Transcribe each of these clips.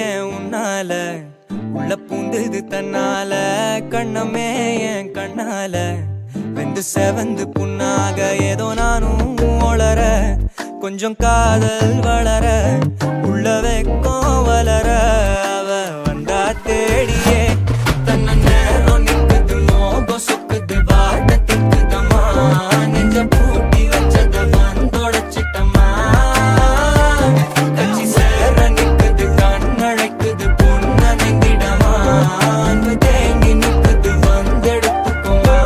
ஏன் உன்னால உள்ள பூந்தது தன்னால கண்ணமே என் கண்ணால வெந்து செவந்து புண்ணாக ஏதோ நானும் ஒளர கொஞ்சம் காதல் வளர உள்ள வெக்கம் வளர அவ வந்தா தேடியே தன்ன நேரம் நிக்குது மோகம் சொக்குது வாட்ட திக்குதம்மா நெஞ்ச பூட்டி வச்சத வந்தொடச்சிட்டம்மா கட்சி சேர நிக்குது கண்ணழைக்குது பொண்ண நெங்கிடமா அன்பு தேங்கி நிக்குது வந்தெடுத்துக்குமா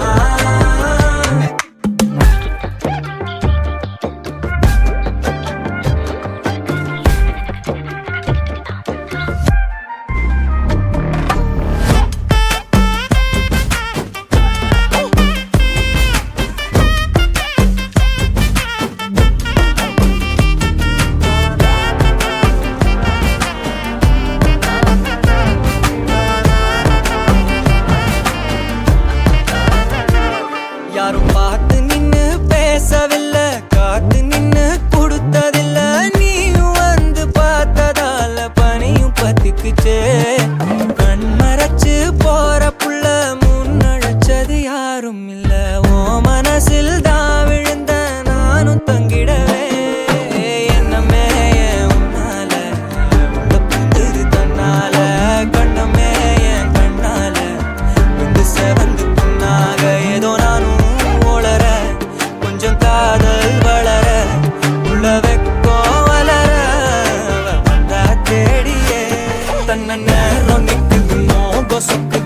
யாரும் பார்த்து நின்னு பேசவில்லை காத்து நின்னு கொடுத்ததில்லை நீயும் வந்து பார்த்ததால பனியும் பத்திக்குச்சே கண் மறைச்சு போற புள்ள முன்னழைச்சது யாரும் இல்ல ஓ மனசில் தான் விழுந்த நானும் தங்கிடவே என்னமே உன்னால உள்ள புந்தது தன்னால கண்ணமே என் கண்ணால வந்து செவந்து புண்ணாக ஏதோ நானும் ஒளர கொஞ்சம் காதல் வளர உள்ள வெக்கம் வளர வந்தா தேடியே தன்ன நேரம் நிக்குது மோகம் சொக்கு